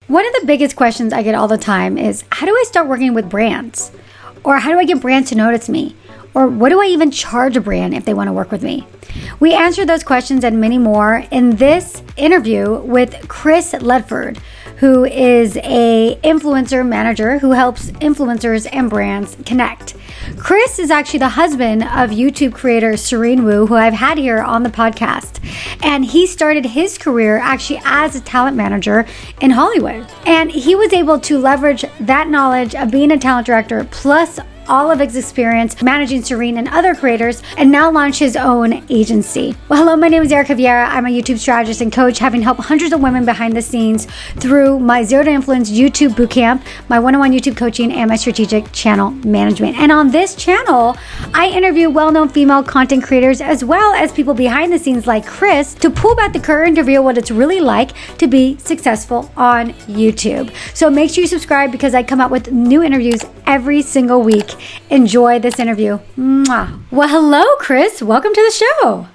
One of the biggest questions I get all the time is, how do I start working with brands? Or how do I get brands to notice me? Or what do I even charge a brand if they want to work with me? We answer those questions and many more in this interview with Chris Ledford, who is a influencer manager who helps influencers and brands connect. Chris is actually the husband of YouTube creator Serein Wu, who I've had here on the podcast. And he started his career actually as a talent manager in Hollywood. And he was able to leverage that knowledge of being a talent director plus all of his experience managing Serein and other creators, and now launch his own agency. Well, hello, my name is Erika Vieira. I'm a YouTube strategist and coach, having helped hundreds of women behind the scenes through my Zero to Influence YouTube Bootcamp, my one-on-one YouTube coaching, and my strategic channel management. And on this channel, I interview well-known female content creators as well as people behind the scenes like Chris to pull back the curtain to reveal what it's really like to be successful on YouTube. So make sure you subscribe because I come out with new interviews every single week. Enjoy this interview. Mwah. Well, hello, Chris. Welcome to the show.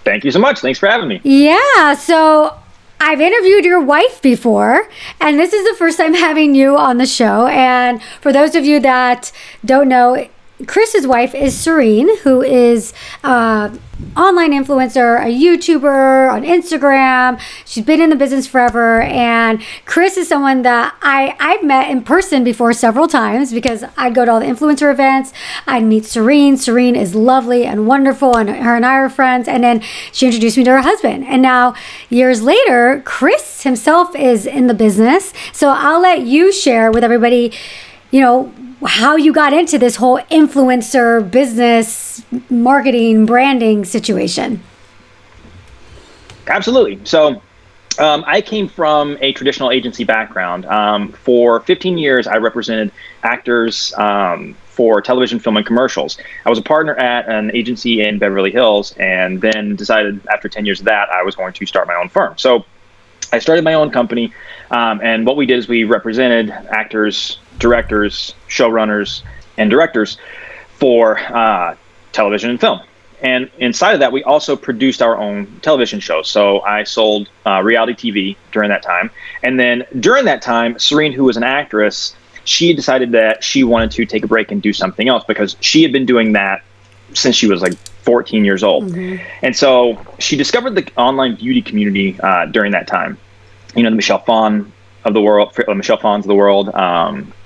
Thank you so much. Thanks for having me. Yeah, so I've interviewed your wife before, and this is the first time having you on the show. And for those of you that don't know, Chris's wife is Serein, who is an online influencer, a YouTuber on Instagram. She's been in the business forever. And Chris is someone that I've met in person before several times because I'd go to all the influencer events. I'd meet Serein. Serein is lovely and wonderful, and her and I are friends. And then she introduced me to her husband. And now, years later, Chris himself is in the business. So I'll let you share with everybody, how you got into this whole influencer business, marketing, branding situation. Absolutely. So I came from a traditional agency background. For 15 years, I represented actors for television, film, and commercials. I was a partner at an agency in Beverly Hills, and then decided after 10 years of that, I was going to start my own firm. So I started my own company, and what we did is we represented actors, directors, showrunners, and directors for television and film. And inside of that, we also produced our own television shows. So I sold reality TV during that time. And then during that time, Serein, who was an actress, she decided that she wanted to take a break and do something else because she had been doing that since she was like 14 years old. Mm-hmm. And so she discovered the online beauty community during that time. The Michelle Pfawns of the world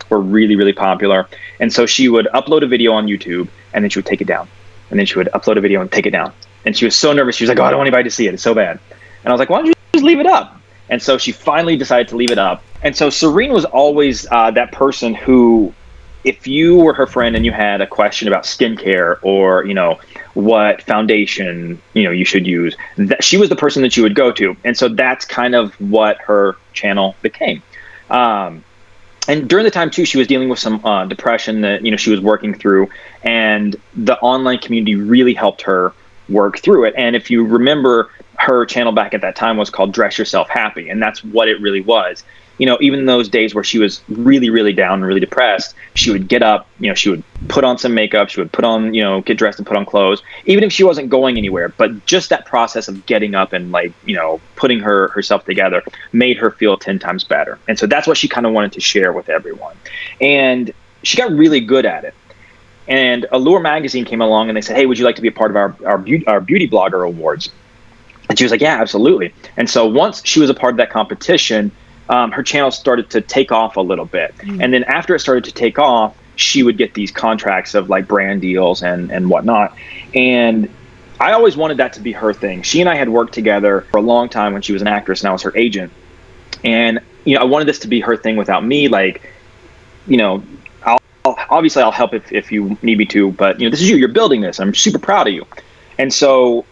were really, really popular. And so she would upload a video on YouTube and then she would take it down. And then she would upload a video and take it down. And she was so nervous. She was like, I don't want anybody to see it. It's so bad. And I was like, why don't you just leave it up? And so she finally decided to leave it up. And so Serein was always that person who, if you were her friend and you had a question about skincare or, what foundation, you should use, she was the person that you would go to. And so that's kind of what her channel became. And during the time too, she was dealing with some depression that, she was working through, and the online community really helped her work through it. And if you remember, her channel back at that time was called Dress Yourself Happy. And that's what it really was. Even those days where she was really, really down and really depressed, she would get up, she would put on some makeup, she would put on, get dressed and put on clothes, even if she wasn't going anywhere. But just that process of getting up and putting herself together made her feel 10 times better. And so that's what she kind of wanted to share with everyone. And she got really good at it. And Allure magazine came along and they said, hey, would you like to be a part of our beauty blogger awards? And she was like, yeah, absolutely. And so once she was a part of that competition, her channel started to take off a little bit. Mm-hmm. And then after it started to take off, she would get these contracts of like brand deals and whatnot. And I always wanted that to be her thing. She and I had worked together for a long time when she was an actress and I was her agent. And, I wanted this to be her thing without me. I'll help if you need me to, but this is you're building this. I'm super proud of you. And so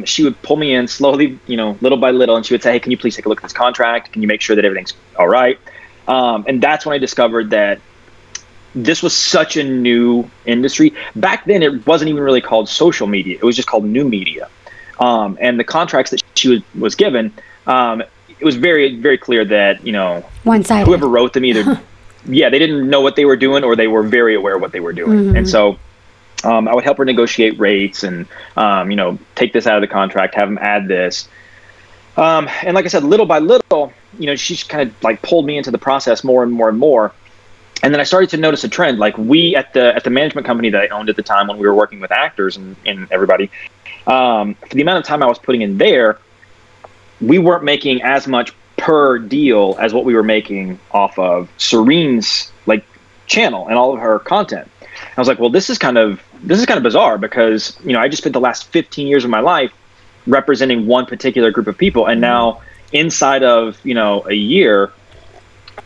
she would pull me in slowly, little by little, and she would say, hey, can you please take a look at this contract? Can you make sure that everything's all right? And that's when I discovered that this was such a new industry. Back then, it wasn't even really called social media. It was just called new media. And the contracts that she was given, it was very, very clear that, one-sided. Whoever wrote them either, they didn't know what they were doing or they were very aware of what they were doing. Mm-hmm. And so I would help her negotiate rates and, take this out of the contract, have them add this. And like I said, little by little, she kind of like pulled me into the process more and more and more. And then I started to notice a trend. Like we at the management company that I owned at the time when we were working with actors and everybody, for the amount of time I was putting in there, we weren't making as much per deal as what we were making off of Serein's like channel and all of her content. I was like, well, this is kind of bizarre because, I just spent the last 15 years of my life representing one particular group of people. And now inside of, a year,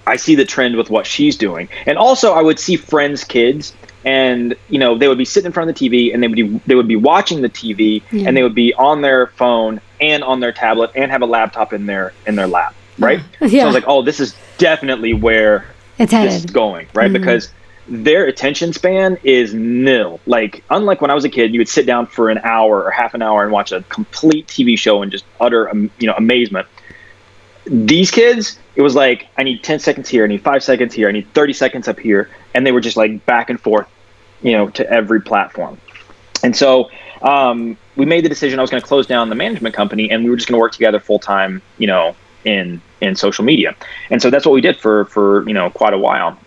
I see the trend with what she's doing. And also I would see friends' kids and, they would be sitting in front of the TV and they would be watching the TV and they would be on their phone and on their tablet and have a laptop in their lap. Right. So I was like, oh, this is definitely where this is going. Right. Because their attention span is nil. Like, unlike when I was a kid, you would sit down for an hour or half an hour and watch a complete TV show and just utter, amazement. These kids, it was like, I need 10 seconds here, I need 5 seconds here, I need 30 seconds up here. And they were just like back and forth, to every platform. And so we made the decision I was going to close down the management company and we were just going to work together full time, in social media. And so that's what we did for quite a while.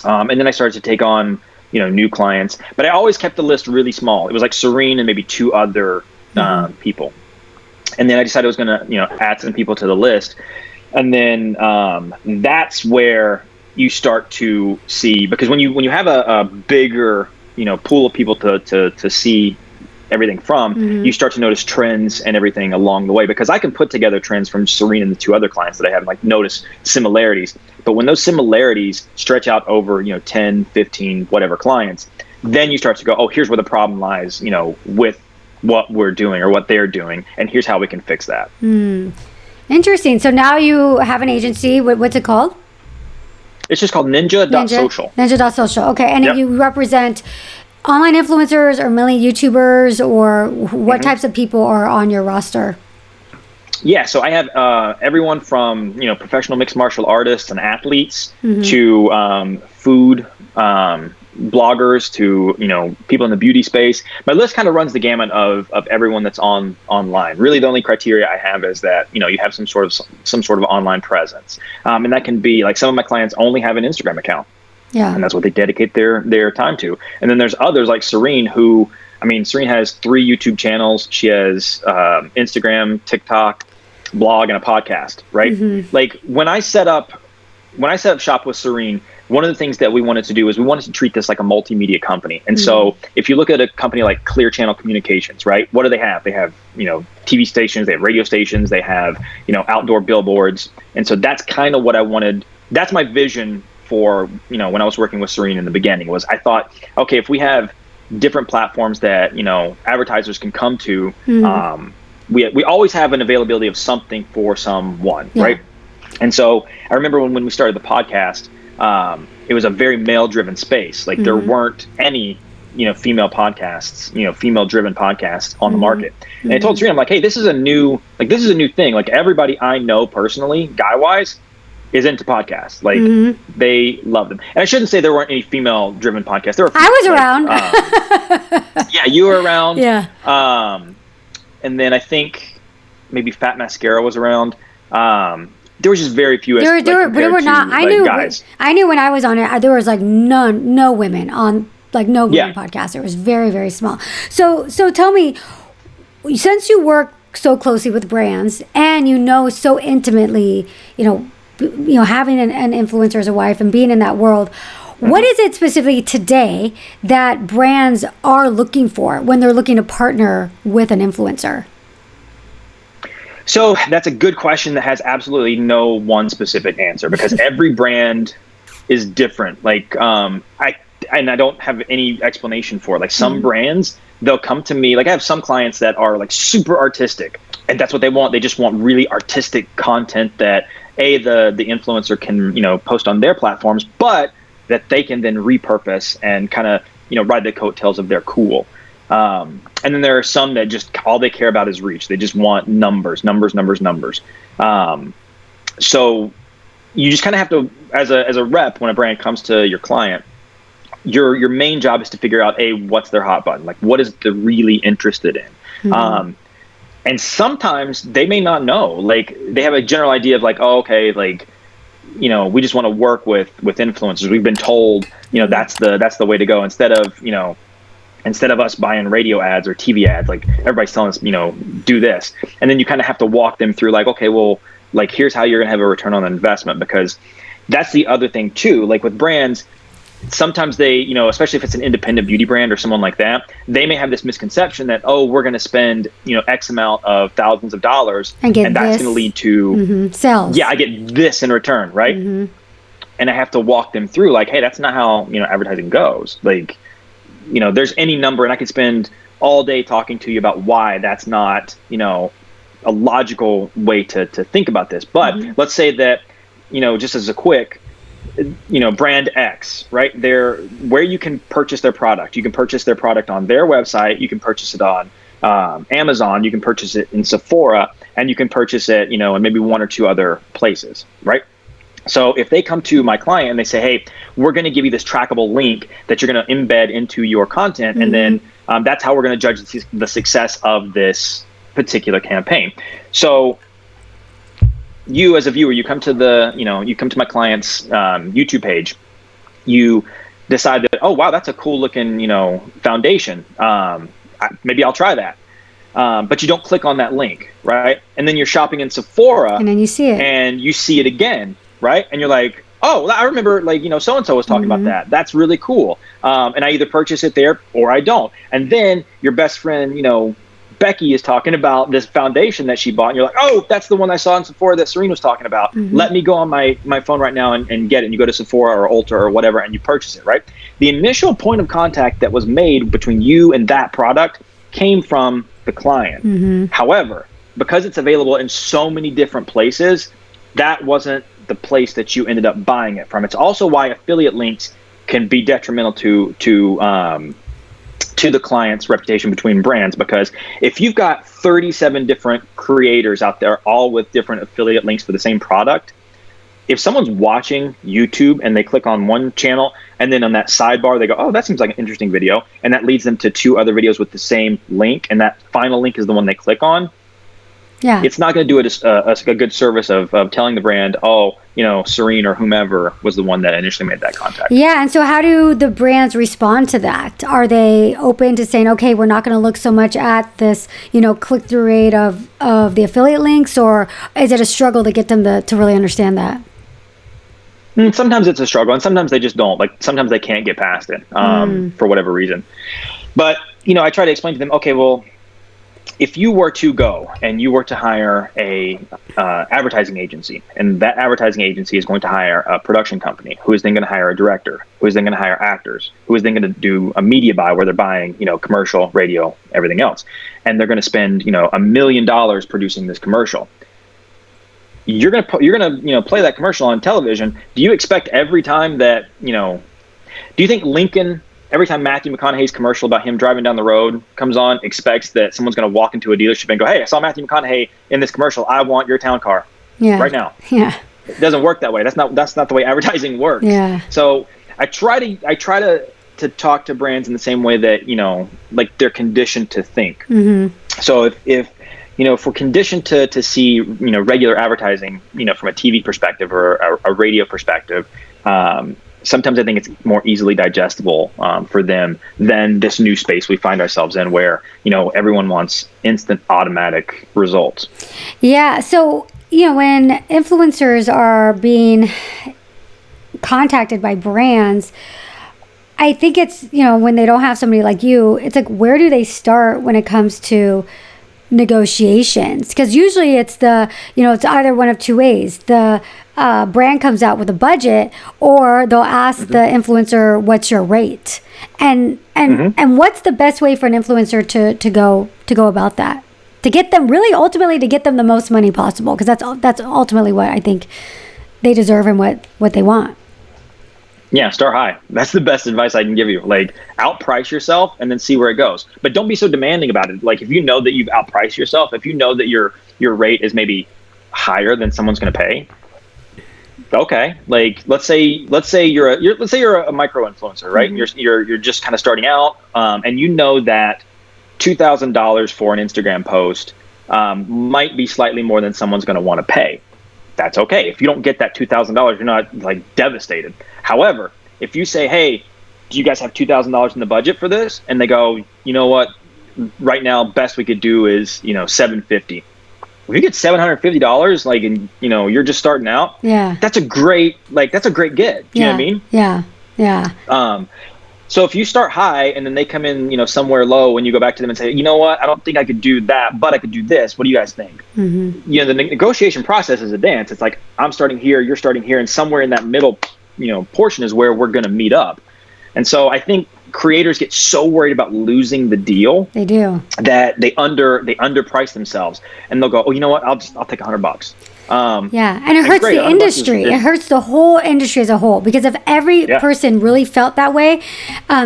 And then I started to take on, new clients, but I always kept the list really small. It was like Serein and maybe 2 other people. And then I decided I was going to, add some people to the list. And then that's where you start to see, because when you have a bigger, pool of people to see everything from, you start to notice trends and everything along the way, because I can put together trends from Serein and the 2 other clients that I have and like notice similarities. But when those similarities stretch out over, 10, 15, whatever clients, then you start to go, oh, here's where the problem lies, with what we're doing or what they're doing. And here's how we can fix that. Interesting. So now you have an agency. What's it called? It's just called Ninja.social. Ninja.social. Okay. And you represent online influencers or mainly YouTubers, or what types of people are on your roster? Yeah, so I have everyone from professional mixed martial artists and athletes to food bloggers to people in the beauty space. My list kind of runs the gamut of everyone that's online. Really, the only criteria I have is that you have some sort of online presence, and that can be like some of my clients only have an Instagram account. Yeah. And that's what they dedicate their time to. And then there's others like Serein who, Serein has 3 YouTube channels. She has Instagram, TikTok, blog, and a podcast, right? Like when I set up shop with Serein, one of the things that we wanted to do is we wanted to treat this like a multimedia company. And so if you look at a company like Clear Channel Communications, right? What do they have? They have, TV stations, they have radio stations, they have, outdoor billboards. And so that's kind of what I wanted. That's my vision for, when I was working with Serein in the beginning, was I thought, okay, if we have different platforms that, advertisers can come to, we always have an availability of something for someone, right? And so I remember when we started the podcast, it was a very male-driven space. Like there weren't any, female podcasts, female-driven podcasts on the market. And I told Serein, I'm like, hey, this is a new thing. Like everybody I know personally, guy-wise, is into podcasts. Like they love them. And I shouldn't say there weren't any female-driven podcasts. There were. I was around. Yeah, you were around. Yeah. And then I think maybe Fat Mascara was around. There was just very few. There were not. I knew when I was on it, there was like no women on, like no women podcasts. It was very, very small. So tell me, since you work so closely with brands and so intimately, having an influencer as a wife and being in that world, what is it specifically today that brands are looking for when they're looking to partner with an influencer? So that's a good question that has absolutely no one specific answer, because every brand is different. Like I don't have any explanation for it. Like some brands, they'll come to me. Like I have some clients that are like super artistic, and that's what they want. They just want really artistic content that the influencer can post on their platforms, but that they can then repurpose and kind of ride the coattails of their cool. And then there are some that just all they care about is reach. They just want numbers. So you just kind of have to, as a rep, when a brand comes to your client, your main job is to figure out what's their hot button, like what is they're really interested in. And sometimes they may not know, like they have a general idea of like, oh, okay, like, you know, we just want to work with influencers. We've been told, you know, that's the way to go, instead of us buying radio ads or TV ads. Like everybody's telling us, you know, do this. And then you kind of have to walk them through like, okay, well, like here's how you're going to have a return on investment, because that's the other thing too. Like with brands, sometimes they, you know, especially if it's an independent beauty brand or someone like that, they may have this misconception that, oh, we're going to spend, you know, X amount of thousands of dollars and that's going to lead to sales. Yeah, I get this in return, right? And I have to walk them through like, hey, that's not how, you know, advertising goes. Like, you know, there's any number, and I could spend all day talking to you about why that's not, you know, a logical way to think about this. But let's say that, you know, just as a quick, you know, brand X, right? They're where you can purchase their product. You can purchase their product on their website. You can purchase it on Amazon. You can purchase it in Sephora, and you can purchase it, you know, in maybe one or two other places, right? So if they come to my client and they say, hey, we're going to give you this trackable link that you're going to embed into your content, and then that's how we're going to judge the success of this particular campaign. So you as a viewer, you come to my client's YouTube page, you decide that, oh, wow, that's a cool looking, you know, foundation. Maybe I'll try that. But you don't click on that link, right? And then you're shopping in Sephora, and then you see it, and you see it again, right? And you're like, oh, I remember, like, you know, so-and-so was talking about that. That's really cool. And I either purchase it there or I don't. And then your best friend, you know, Becky is talking about this foundation that she bought, and you're like, oh, that's the one I saw in Sephora that Serein was talking about. Let me go on my phone right now and get it. And you go to Sephora or Ulta or whatever, and you purchase it, right? The initial point of contact that was made between you and that product came from the client. However, because it's available in so many different places, that wasn't the place that you ended up buying it from. It's also why affiliate links can be detrimental to the client's reputation between brands, because if you've got 37 different creators out there, all with different affiliate links for the same product, if someone's watching YouTube and they click on one channel and then on that sidebar they go, oh, that seems like an interesting video, and that leads them to two other videos with the same link, and that final link is the one they click on, it's not going to do it a good service of telling the brand, oh, you know, Serein or whomever was the one that initially made that contact. Yeah, and so how do the brands respond to that? Are they open to saying, okay, we're not going to look so much at this, you know, click-through rate of the affiliate links, or is it a struggle to get them to really understand that? Sometimes it's a struggle, and sometimes they just don't. Like, sometimes they can't get past it for whatever reason. But, you know, I try to explain to them, okay, well, if you were to go and you were to hire a advertising agency, and that advertising agency is going to hire a production company, who is then going to hire a director, who is then going to hire actors, who is then going to do a media buy where they're buying, you know, commercial, radio, everything else, and they're going to spend, you know, $1 million producing this commercial. You're gonna you know, play that commercial on television. Do you expect every time that, you know, do you think Lincoln, every time Matthew McConaughey's commercial about him driving down the road comes on, expects that someone's going to walk into a dealership and go, hey, I saw Matthew McConaughey in this commercial. I want your town car right now. Yeah. It doesn't work that way. That's not the way advertising works. Yeah. So I try to talk to brands in the same way that, you know, like they're conditioned to think. So if you know, if we're conditioned to see, you know, regular advertising, you know, from a TV perspective or a radio perspective, sometimes I think it's more easily digestible for them than this new space we find ourselves in, where, you know, everyone wants instant automatic results. Yeah. So, you know, when influencers are being contacted by brands, I think it's, you know, when they don't have somebody like you, it's like, where do they start when it comes to negotiations? Because usually it's it's either one of two ways. The brand comes out with a budget, or they'll ask the influencer, what's your rate? And what's the best way for an influencer to go about that, to get them ultimately to get them the most money possible? Because that's ultimately what I think they deserve and what they want. Yeah, start high. That's the best advice I can give you. Like, outprice yourself and then see where it goes. But don't be so demanding about it. Like, if you know that you've outpriced yourself, if you know that your rate is maybe higher than someone's going to pay, okay. Like, let's say you're a micro influencer, right? You're just kind of starting out, and you know that $2,000 for an Instagram post might be slightly more than someone's going to want to pay. That's okay. If you don't get that $2,000, you're not like devastated. However, if you say, hey, do you guys have $2,000 in the budget for this? And they go, you know what, right now, best we could do is, $750. If you get $750, like, and you're just starting out, that's a great get. Do you know what I mean? Yeah. So if you start high and then they come in, somewhere low, and you go back to them and say, you know what, I don't think I could do that, but I could do this. What do you guys think? Mm-hmm. The negotiation process is a dance. It's like, I'm starting here, you're starting here, and somewhere in that middle, portion is where we're going to meet up. And so I think creators get so worried about losing the deal. They do. That they underprice themselves, and they'll go, oh, you know what, I'll take $100. And it hurts the industry. It hurts the whole industry as a whole, because if every person really felt that way,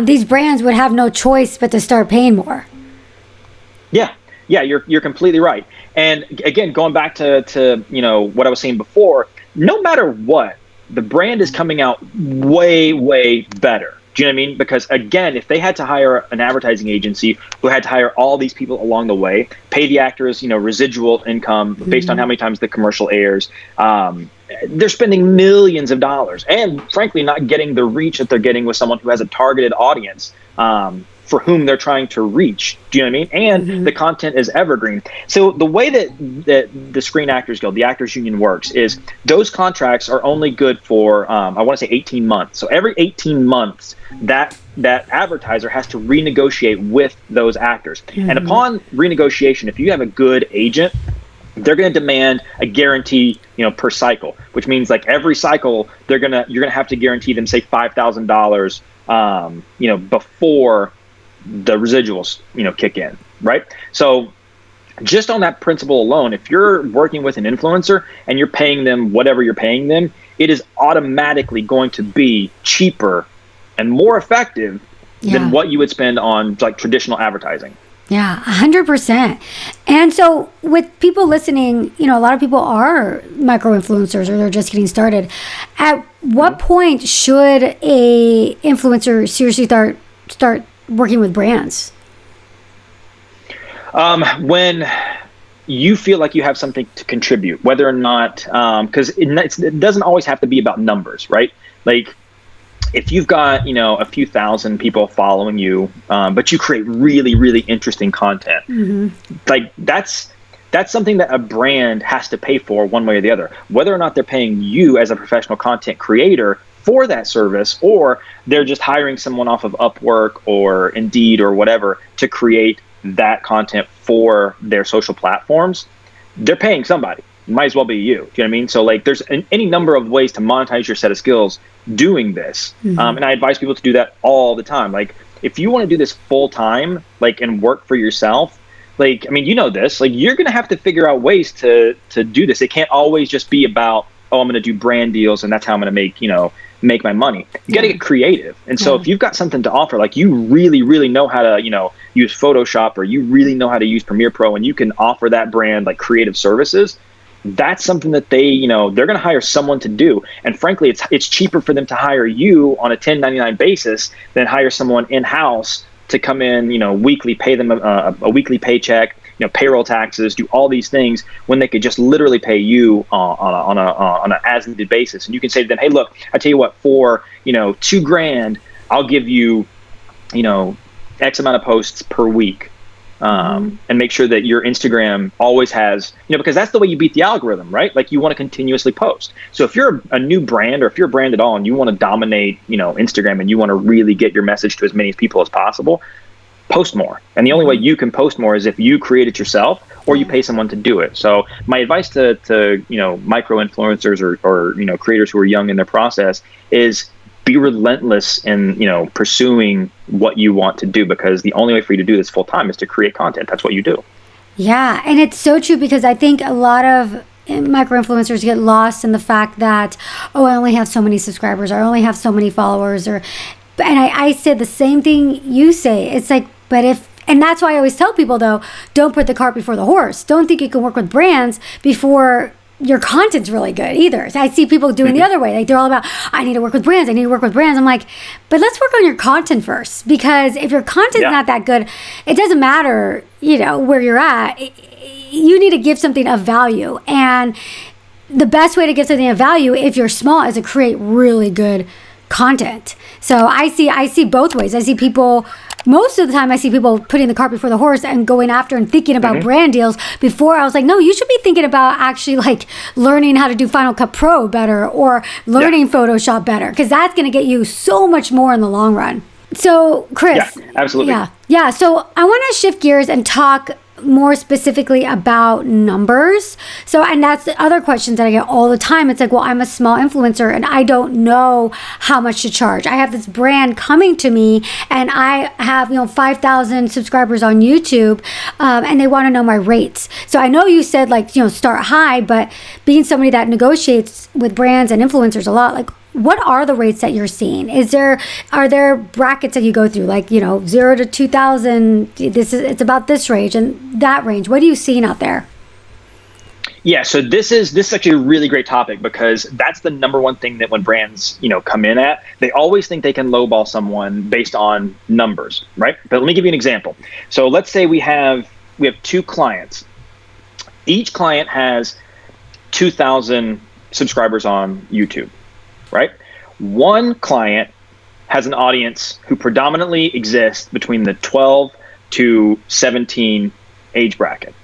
these brands would have no choice but to start paying more. Yeah, you're completely right. And again, going back to what I was saying before, no matter what, the brand is coming out way better. Do you know what I mean? Because again, if they had to hire an advertising agency who had to hire all these people along the way, pay the actors, residual income based on how many times the commercial airs, they're spending millions of dollars, and frankly, not getting the reach that they're getting with someone who has a targeted audience for whom they're trying to reach. Do you know what I mean? And the content is evergreen. So the way that the Screen Actors Guild, the Actors Union, works is those contracts are only good for, I want to say 18 months. So every 18 months, that advertiser has to renegotiate with those actors. And upon renegotiation, if you have a good agent, they're going to demand a guarantee, per cycle, which means like every cycle, you're going to have to guarantee them, say, $5,000, before the residuals, kick in, right? So just on that principle alone, if you're working with an influencer and you're paying them whatever you're paying them, it is automatically going to be cheaper and more effective than what you would spend on like traditional advertising. Yeah, 100%. And so with people listening, a lot of people are micro influencers or they're just getting started. At what point should a influencer seriously start working with brands? When you feel like you have something to contribute, whether or not, because it doesn't always have to be about numbers, right? Like if you've got, a few thousand people following you, but you create really, really interesting content, like that's something that a brand has to pay for one way or the other, whether or not they're paying you as a professional content creator for that service, or they're just hiring someone off of Upwork or Indeed or whatever to create that content for their social platforms. They're paying somebody. It might as well be you. Do you know what I mean? So like there's any number of ways to monetize your set of skills doing this. And I advise people to do that all the time. Like if you want to do this full time, like, and work for yourself, like, I mean, this, like, you're going to have to figure out ways to do this. It can't always just be about, oh, I'm going to do brand deals and that's how I'm going to make my money. You got to get creative. And so if you've got something to offer, like you really, really know how to, use Photoshop, or you really know how to use Premiere Pro, and you can offer that brand like creative services, that's something that they're going to hire someone to do. And frankly, it's cheaper for them to hire you on a 1099 basis than hire someone in-house to come in, weekly, pay them a weekly paycheck, payroll taxes, do all these things, when they could just literally pay you on an as-needed basis. And you can say to them, hey, look, I tell you what, for $2,000, I'll give you, X amount of posts per week, and make sure that your Instagram always has, because that's the way you beat the algorithm, right? Like you want to continuously post. So if you're a new brand, or if you're a brand at all and you want to dominate, Instagram, and you want to really get your message to as many people as possible, post more. And the only way you can post more is if you create it yourself or you pay someone to do it. So my advice to micro influencers or creators who are young in their process is be relentless in pursuing what you want to do, because the only way for you to do this full time is to create content. That's what you do. Yeah, and it's so true, because I think a lot of micro influencers get lost in the fact that, oh, I only have so many subscribers, or I only have so many followers, and I said the same thing you say. It's like, and that's why I always tell people, though, don't put the cart before the horse. Don't think you can work with brands before your content's really good either. So I see people doing the other way. Like they're all about, I need to work with brands. I'm like, but let's work on your content first, because if your content's not that good, it doesn't matter, where you're at. you need to give something of value. And the best way to give something of value, if you're small, is to create really good content. So I see both ways. I see people, most of the time I see people putting the cart before the horse and going after and thinking about brand deals. Before, I was like, no, you should be thinking about actually like learning how to do Final Cut Pro better, or learning Photoshop better, because that's going to get you so much more in the long run. So Chris. Yeah, absolutely. Yeah. So I want to shift gears and talk more specifically about numbers. So, and that's the other questions that I get all the time. It's like, well, I'm a small influencer and I don't know how much to charge. I have this brand coming to me and I have, 5,000 subscribers on YouTube, and they want to know my rates. So I know you said like, start high, but being somebody that negotiates with brands and influencers a lot, like, what are the rates that you're seeing? Are there brackets that you go through, like 0 to 2,000? It's about this range and that range. What are you seeing out there? Yeah, so this is actually a really great topic, because that's the number one thing that when brands come in at, they always think they can lowball someone based on numbers, right? But let me give you an example. So let's say we have 2 clients. Each client has 2,000 subscribers on YouTube. Right? One client has an audience who predominantly exists between the 12 to 17 age bracket.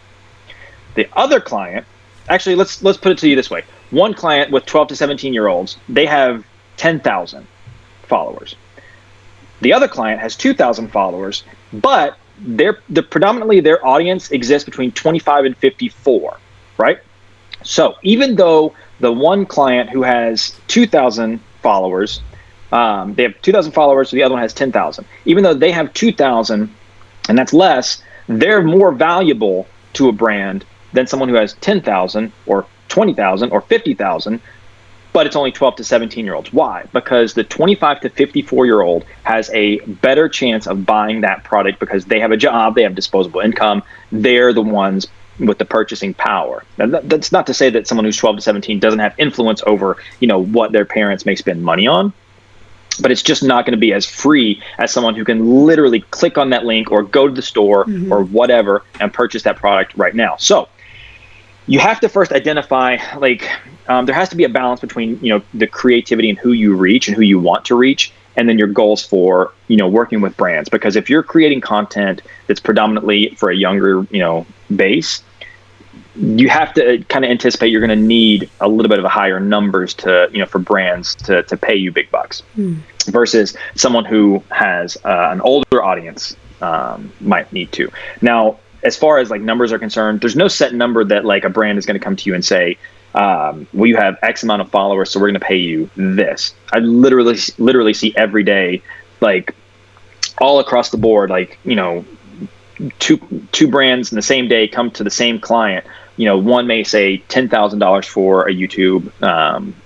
The other client, actually, let's put it to you this way. One client with 12 to 17-year-olds, they have 10,000 followers. The other client has 2,000 followers, but predominantly their audience exists between 25 and 54, right? So even though the one client who has 2,000 followers, they have 2,000 followers, so the other one has 10,000. Even though they have 2,000, and that's less, they're more valuable to a brand than someone who has 10,000 or 20,000 or 50,000, but it's only 12 to 17-year-olds. Why? Because the 25 to 54-year-old has a better chance of buying that product because they have a job, they have disposable income, they're the ones with the purchasing power. Now, that's not to say that someone who's 12 to 17 doesn't have influence over, what their parents may spend money on, but it's just not going to be as free as someone who can literally click on that link or go to the store or whatever and purchase that product right now. So you have to first identify, there has to be a balance between, the creativity and who you reach and who you want to reach, and then your goals for, working with brands. Because if you're creating content that's predominantly for a younger, base, you have to kind of anticipate you're going to need a little bit of a higher numbers to, for brands to pay you big bucks versus someone who has an older audience might need to. Now, as far as numbers are concerned, there's no set number that a brand is going to come to you and say, well, you have X amount of followers, so we're going to pay you this. I literally see every day, all across the board, two brands in the same day come to the same client. One may say $10,000 for a YouTube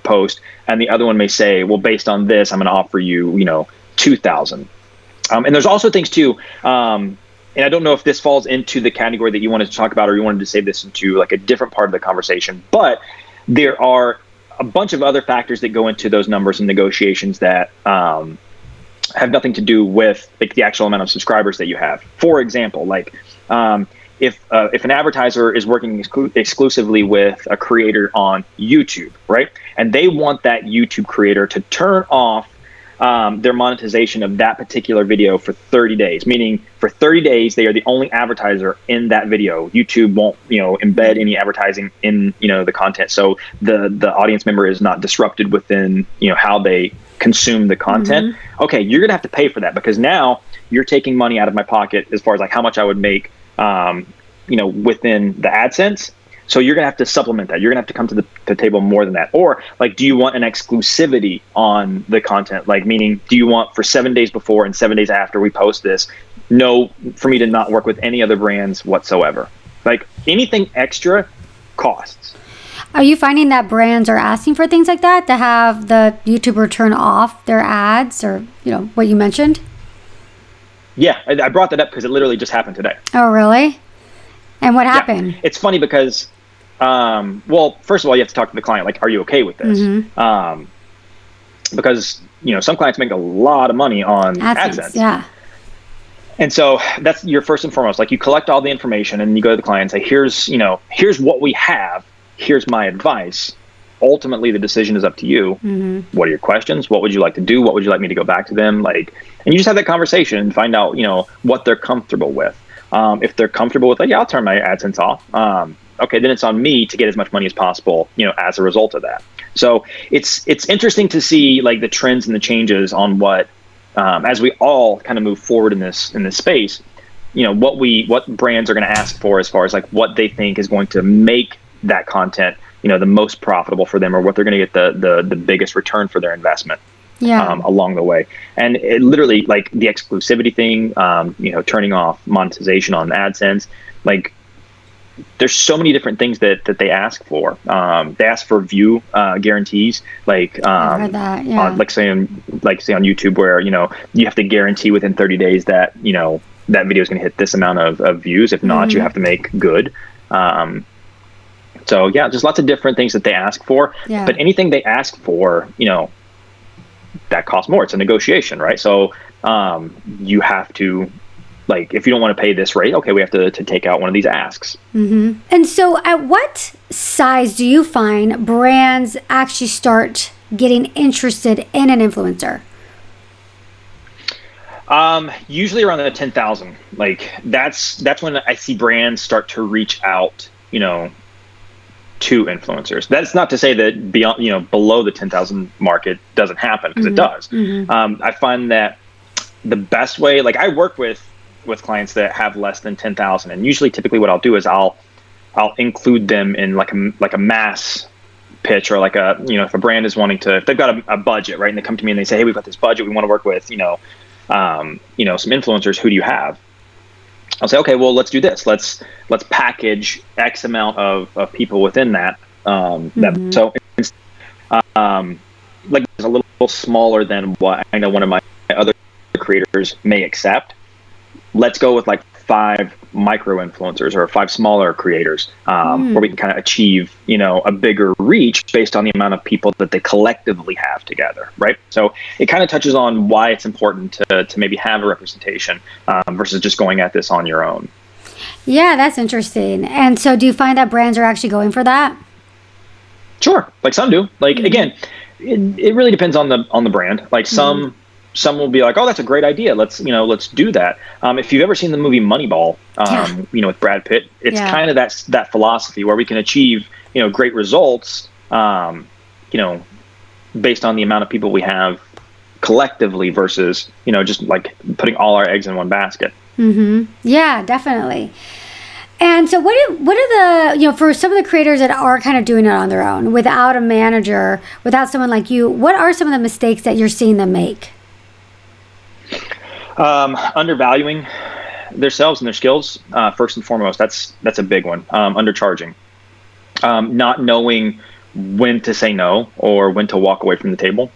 post, and the other one may say, well, based on this, I'm going to offer you, $2,000. And there's also things too. And I don't know if this falls into the category that you wanted to talk about, or you wanted to save this into a different part of the conversation. But there are a bunch of other factors that go into those numbers and negotiations that have nothing to do with the actual amount of subscribers that you have. For example, if an advertiser is working exclusively with a creator on YouTube, right, and they want that YouTube creator to turn off their monetization of that particular video for 30 days, meaning for 30 days, they are the only advertiser in that video. YouTube won't, embed any advertising in, the content. So the audience member is not disrupted within, how they consume the content. Okay, you're going to have to pay for that, because now you're taking money out of my pocket as far as how much I would make, within the AdSense. So you're going to have to supplement that. You're going to have to come to the table more than that. Or do you want an exclusivity on the content? Meaning, do you want for 7 days before and 7 days after we post this, for me to not work with any other brands whatsoever? Anything extra costs. Are you finding that brands are asking for things like that, to have the YouTuber turn off their ads, or, what you mentioned? Yeah, I brought that up because it literally just happened today. Oh, really? And what happened? Yeah. It's funny because, well, first of all, you have to talk to the client. Are you okay with this? Because, some clients make a lot of money on AdSense. Yeah. And so that's your first and foremost, like you collect all the information and you go to the client and say, here's what we have. Here's my advice. Ultimately, the decision is up to you. What are your questions? What would you like to do? What would you like me to go back to them? And you just have that conversation and find out, what they're comfortable with. If they're comfortable with, I'll turn my AdSense off. Okay, then it's on me to get as much money as possible, as a result of that. So it's interesting to see the trends and the changes on what, as we all kind of move forward in this space, what brands are going to ask for as far as what they think is going to make that content, the most profitable for them, or what they're going to get the biggest return for their investment. Along the way. And it literally, the exclusivity thing, turning off monetization on AdSense, there's so many different things that they ask for. They ask for view guarantees, I heard that, yeah. Say on YouTube, where you have to guarantee within 30 days that that video is going to hit this amount of views. If not, you have to make good. So yeah, just lots of different things that they ask for. Yeah. But anything they ask for, that costs more. It's a negotiation, right? So you have to, if you don't want to pay this rate, okay, we have to take out one of these asks. And so at what size do you find brands actually start getting interested in an influencer? Usually around the 10,000. That's when I see brands start to reach out, to influencers. That's not to say that beyond, below the 10,000 mark, it doesn't happen, because it does. I find that the best way, I work with clients that have less than 10,000, and typically what I'll do is I'll include them in a mass pitch, or if a brand is wanting to, if they've got a budget, right, and they come to me and they say, hey, we've got this budget, we want to work with, some influencers, who do you have? I'll say, okay, well, let's do this. Let's package X amount of people within that. So, there's a little smaller than what I know one of my other creators may accept. Let's go with 5 micro influencers, or 5 smaller creators, where we can kind of achieve, a bigger reach based on the amount of people that they collectively have together, right? So it kind of touches on why it's important to maybe have a representation, versus just going at this on your own. Yeah, that's interesting. And so do you find that brands are actually going for that? Sure. Some do. Again, it really depends on the brand. Some will be like, oh, that's a great idea. Let's do that. If you've ever seen the movie Moneyball, with Brad Pitt, it's kind of that philosophy where we can achieve, great results, based on the amount of people we have collectively, versus, just putting all our eggs in one basket. Yeah, definitely. And so what are the, for some of the creators that are kind of doing it on their own, without a manager, without someone like you, what are some of the mistakes that you're seeing them make? Undervaluing themselves and their skills, first and foremost. That's a big one. Undercharging, not knowing when to say no, or when to walk away from the table.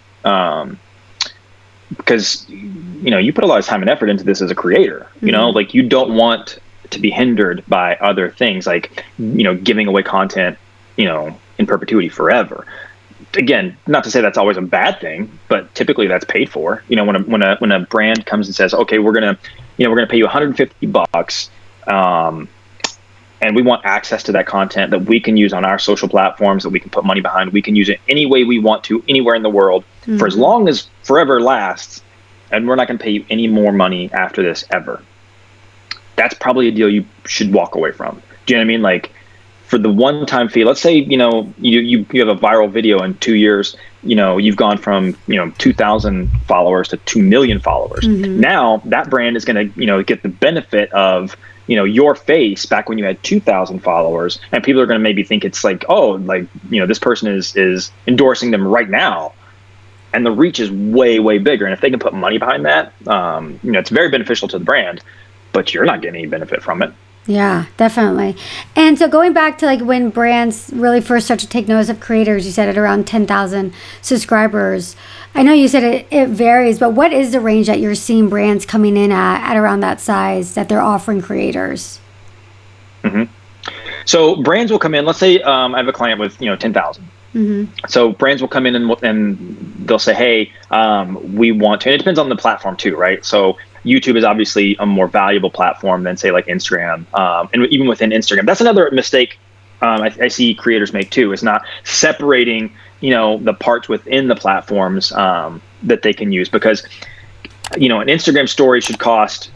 Because, you put a lot of time and effort into this as a creator, you don't want to be hindered by other things, giving away content, in perpetuity forever. Again, not to say that's always a bad thing, but typically that's paid for. When a brand comes and says, okay, we're gonna pay you $150, and we want access to that content that we can use on our social platforms, that we can put money behind, we can use it any way we want to, anywhere in the world, for as long as forever lasts, and we're not going to pay you any more money after this ever. That's probably a deal you should walk away from. Do you know what I mean? For the one-time fee, let's say, you have a viral video in 2 years, you've gone from, 2,000 followers to 2 million followers. Now that brand is going to, get the benefit of, your face back when you had 2,000 followers, and people are going to maybe think it's this person is endorsing them right now. And the reach is way, way bigger. And if they can put money behind that, it's very beneficial to the brand, but you're not getting any benefit from it. Yeah, definitely. And so going back to when brands really first start to take notice of creators, you said at around 10,000 subscribers. I know you said it varies, but what is the range that you're seeing brands coming in at around that size that they're offering creators? So brands will come in, let's say I have a client with 10,000. So brands will come in and they'll say, hey, we want to, and it depends on the platform too, right? So YouTube is obviously a more valuable platform than say like Instagram. And even within Instagram, that's another mistake I see creators make too, is not separating, the parts within the platforms that they can use, because, an Instagram story should cost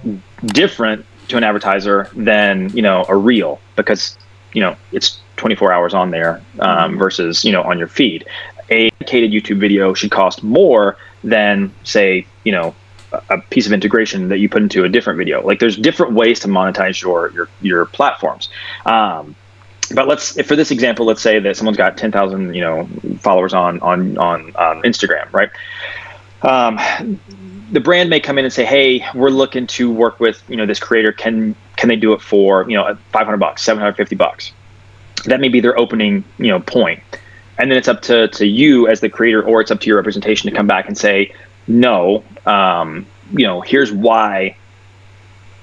different to an advertiser than, a reel, because, it's 24 hours on there versus, on your feed. A dedicated YouTube video should cost more than, say, a piece of integration that you put into a different video. Like, there's different ways to monetize your platforms. But for this example, let's say that someone's got 10,000, followers on Instagram, right? The brand may come in and say, hey, we're looking to work with, this creator. Can they do it for, $500, $750? That may be their opening, point. And then it's up to you as the creator, or it's up to your representation to come back and say, no, here's why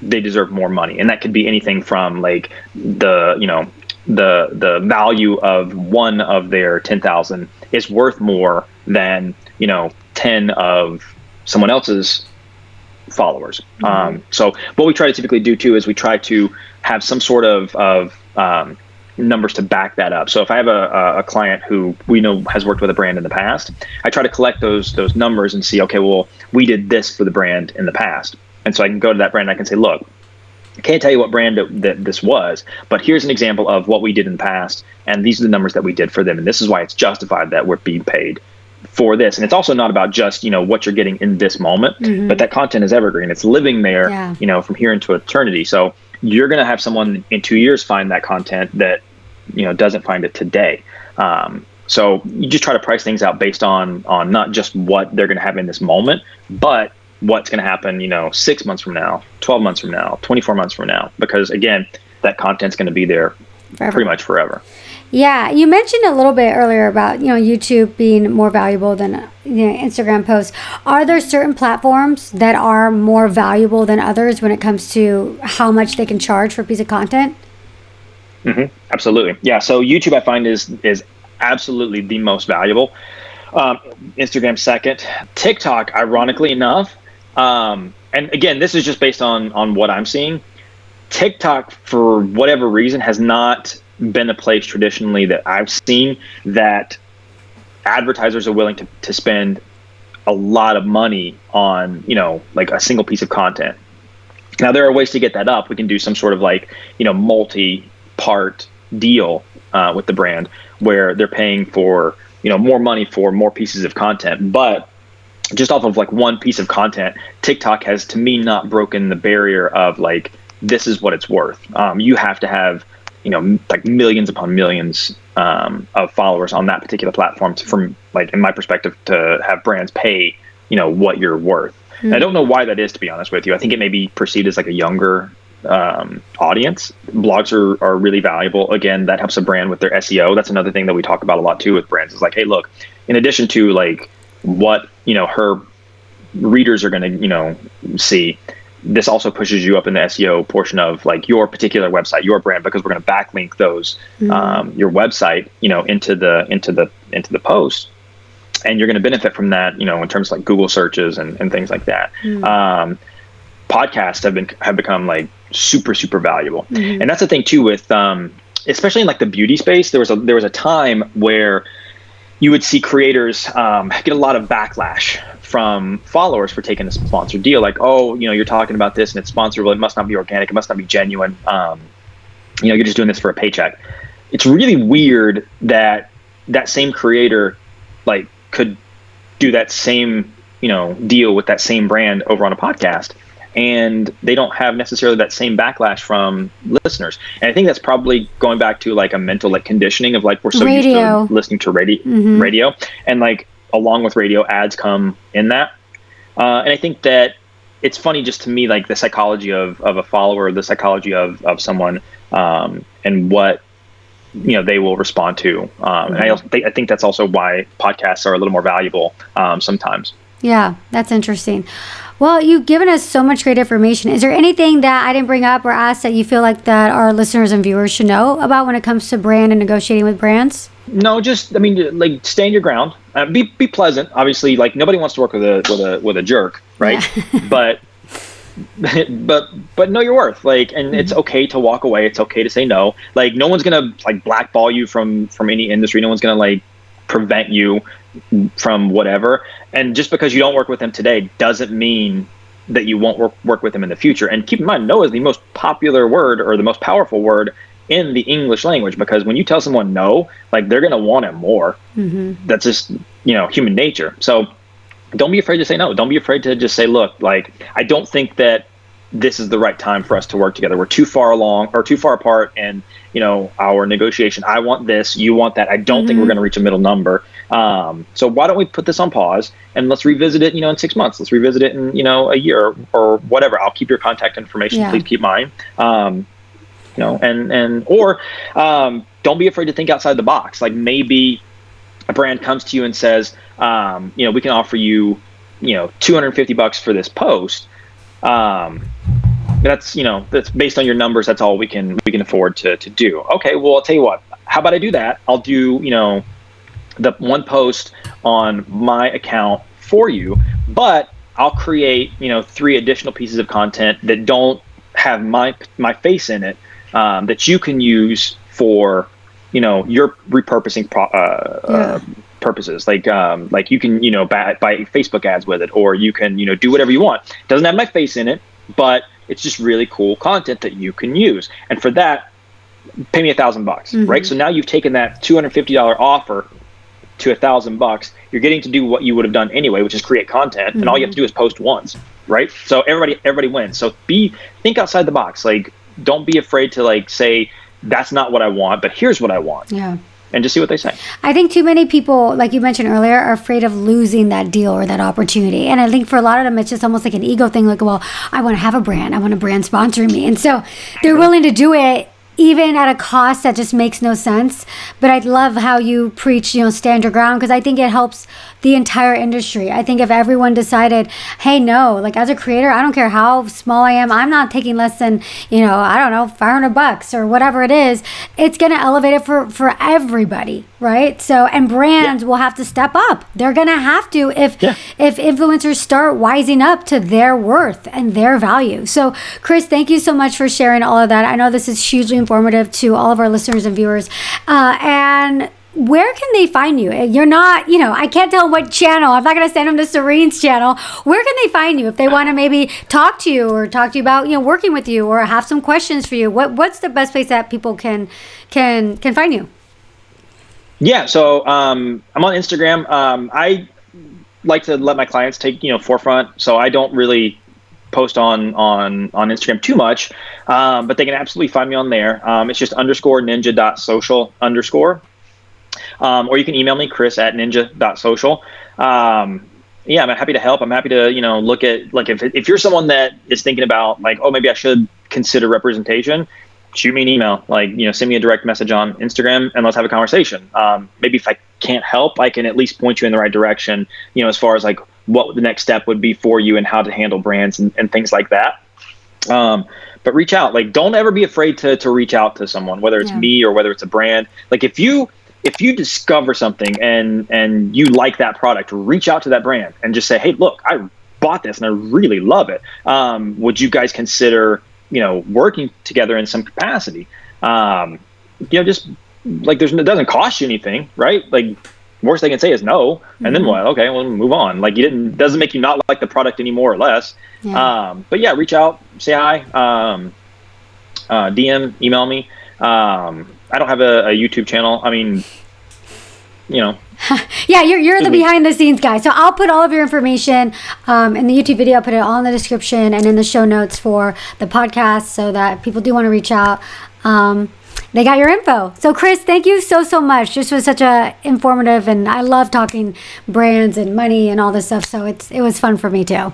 they deserve more money. And that could be anything from like the value of one of their 10,000 is worth more than, 10 of someone else's followers. So what we try to typically do too is we try to have some sort of numbers to back that up. So if I have a client who we know has worked with a brand in the past, I try to collect those numbers and see, okay, well, we did this for the brand in the past. And so I can go to that brand and I can say, look, I can't tell you what brand that this was, but here's an example of what we did in the past, and these are the numbers that we did for them, and this is why it's justified that we're being paid for this. And it's also not about just, what you're getting in this moment, but that content is evergreen. It's living there, from here into eternity. So you're going to have someone in 2 years find that content that, doesn't find it today. So you just try to price things out based on not just what they're going to have in this moment, but what's going to happen, 6 months from now, 12 months from now, 24 months from now, because again, that content's going to be there pretty much forever. Yeah, you mentioned a little bit earlier about, YouTube being more valuable than Instagram posts. Are there certain platforms that are more valuable than others when it comes to how much they can charge for a piece of content? Absolutely. Yeah. So YouTube, I find, is absolutely the most valuable. Instagram second. TikTok, ironically enough, and again, this is just based on what I'm seeing. TikTok, for whatever reason, has not been a place traditionally that I've seen that advertisers are willing to spend a lot of money on, like a single piece of content. Now, there are ways to get that up. We can do some sort of like, multi-part deal with the brand where they're paying for, more money for more pieces of content. But just off of like one piece of content, TikTok has, to me, not broken the barrier of like, this is what it's worth. You have to have, like millions upon millions of followers on that particular platform from, like, in my perspective, to have brands pay, what you're worth. And I don't know why that is, to be honest with you. I think it may be perceived as like a younger audience. Blogs are really valuable. Again, that helps a brand with their SEO. That's another thing that we talk about a lot too with brands. Is like, hey, look, in addition to like what, her readers are going to, see, this also pushes you up in the SEO portion of like your particular website, your brand, because we're going to backlink those, your website, into the post, and you're going to benefit from that, in terms of like Google searches and things like that. Podcasts have become like super, super valuable. And that's the thing too with, especially in like the beauty space, there was a time where you would see creators get a lot of backlash from followers for taking a sponsored deal. Like, oh, you're talking about this and it's sponsored. Well, it must not be organic. It must not be genuine. You're just doing this for a paycheck. It's really weird that same creator like could do that same, deal with that same brand over on a podcast, and they don't have necessarily that same backlash from listeners. And I think that's probably going back to like a mental like conditioning of like, we're so used to listening to radio, and like along with radio, ads come in that. And I think that it's funny just to me, like the psychology of a follower, the psychology of someone, and what, they will respond to. And I think that's also why podcasts are a little more valuable sometimes. Yeah, that's interesting. Well, you've given us so much great information. Is there anything that I didn't bring up or ask that you feel like that our listeners and viewers should know about when it comes to brand and negotiating with brands? No, just, like stand your ground. Be pleasant. Obviously, like nobody wants to work with a jerk, right? Yeah. But but know your worth. Like, and it's okay to walk away. It's okay to say no. Like, no one's gonna like blackball you from any industry. No one's gonna like prevent you from whatever. And just because you don't work with them today doesn't mean that you won't work with them in the future. And keep in mind, no is the most popular word or the most powerful word in the English language, because when you tell someone no, like, they're gonna want it more. That's just, human nature. So don't be afraid to say no. Don't be afraid to just say, look, like, I don't think that this is the right time for us to work together. We're too far along or too far apart in, our negotiation. I want this, you want that. I don't think we're going to reach a middle number. So why don't we put this on pause and let's revisit it, in 6 months. Let's revisit it in, a year or whatever. I'll keep your contact information. Yeah. Please keep mine. Or don't be afraid to think outside the box. Like, maybe a brand comes to you and says, we can offer you, $250 for this post. That's based on your numbers. That's all we can afford to do. Okay, well, I'll tell you what, how about I do that? I'll do, the one post on my account for you, but I'll create, 3 additional pieces of content that don't have my face in it, that you can use for, your repurposing purposes. Like you can, buy Facebook ads with it, or you can, do whatever you want. It doesn't have my face in it, but it's just really cool content that you can use. And for that, pay me $1,000, right? So now you've taken that $250 offer to $1,000. You're getting to do what you would have done anyway, which is create content, and all you have to do is post once, right? So everybody wins. So think outside the box. Like, don't be afraid to like say, that's not what I want, but here's what I want. Yeah. And just see what they say. I think too many people, like you mentioned earlier, are afraid of losing that deal or that opportunity. And I think for a lot of them, it's just almost like an ego thing. Like, well, I want to have a brand. I want a brand sponsoring me. And so they're willing to do it even at a cost that just makes no sense. But I love how you preach, stand your ground, because I think it helps the entire industry. I think if everyone decided, hey, no, like, as a creator, I don't care how small I am, I'm not taking less than, I don't know, $500 or whatever it is, it's going to elevate it for everybody, right? So, and brands will have to step up. They're going to have to if influencers start wising up to their worth and their value. So, Chris, thank you so much for sharing all of that. I know this is hugely informative to all of our listeners and viewers. And where can they find you? You're not, I can't tell what channel. I'm not going to send them to Serein's channel. Where can they find you if they want to maybe talk to you about, working with you, or have some questions for you? What's the best place that people can find you? Yeah. So, I'm on Instagram. I like to let my clients take, forefront. So I don't really post on Instagram too much, but they can absolutely find me on there. It's just _ninja.social_. Or you can email me, chris@ninja.social. I'm happy to help. I'm happy to, look at, like, if you're someone that is thinking about, like, oh, maybe I should consider representation, shoot me an email, like, send me a direct message on Instagram and let's have a conversation. Maybe if I can't help, I can at least point you in the right direction, as far as like what the next step would be for you and how to handle brands and things like that. But reach out. Like, don't ever be afraid to reach out to someone, whether it's me or whether it's a brand. Like, if you discover something and you like that product, reach out to that brand and just say, hey, look, I bought this and I really love it. Would you guys consider, working together in some capacity? Just like, it doesn't cost you anything, right? Like, worst they can say is no. And then what? Okay, well, move on. Like, doesn't make you not like the product any more or less. Yeah. But yeah, reach out, say hi, DM, email me. I don't have a YouTube channel. I mean, Yeah, you're the behind the scenes guy. So I'll put all of your information in the YouTube video. I'll put it all in the description and in the show notes for the podcast, so that people do want to reach out. They got your info. So Chris, thank you so much. This was such a informative, and I love talking brands and money and all this stuff. So it was fun for me too.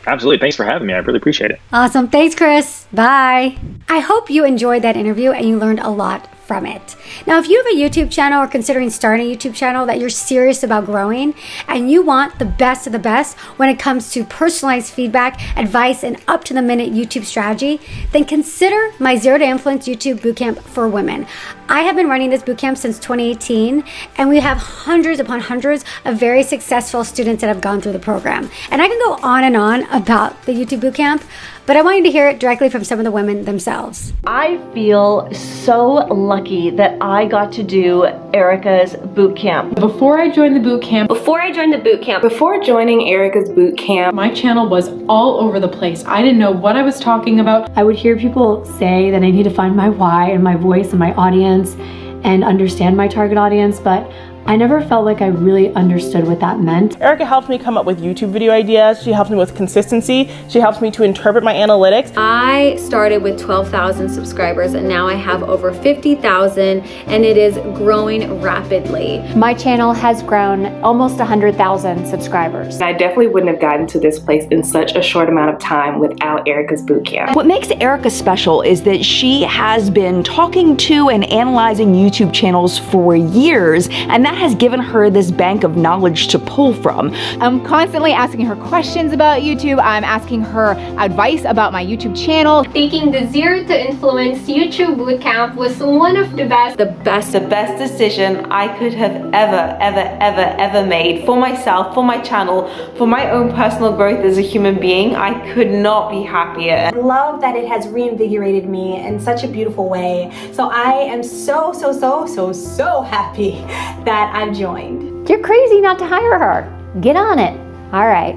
Absolutely. Thanks for having me. I really appreciate it. Awesome. Thanks, Chris. Bye. I hope you enjoyed that interview and you learned a lot from it. Now, if you have a YouTube channel or considering starting a YouTube channel that you're serious about growing and you want the best of the best when it comes to personalized feedback, advice, and up-to-the-minute YouTube strategy, then consider my Zero to Influence YouTube Bootcamp for women. I have been running this bootcamp since 2018, and we have hundreds upon hundreds of very successful students that have gone through the program. And I can go on and on about the YouTube bootcamp, but I want you to hear it directly from some of the women themselves. I feel so lucky that I got to do Erika's bootcamp. Before I joined the bootcamp, Before joining Erika's bootcamp, my channel was all over the place. I didn't know what I was talking about. I would hear people say that I need to find my why and my voice and my audience and understand my target audience, but I never felt like I really understood what that meant. Erika helped me come up with YouTube video ideas. She helped me with consistency. She helps me to interpret my analytics. I started with 12,000 subscribers and now I have over 50,000 and it is growing rapidly. My channel has grown almost 100,000 subscribers. I definitely wouldn't have gotten to this place in such a short amount of time without Erika's bootcamp. What makes Erika special is that she has been talking to and analyzing YouTube channels for years, and that has given her this bank of knowledge to pull from. I'm constantly asking her questions about YouTube. I'm asking her advice about my YouTube channel. Taking the Zero to Influence YouTube Bootcamp was one of the best decision I could have ever made for myself, for my channel, for my own personal growth as a human being. I could not be happier. I love that it has reinvigorated me in such a beautiful way. So I am so happy that I've joined. You're crazy not to hire her. Get on it. All right.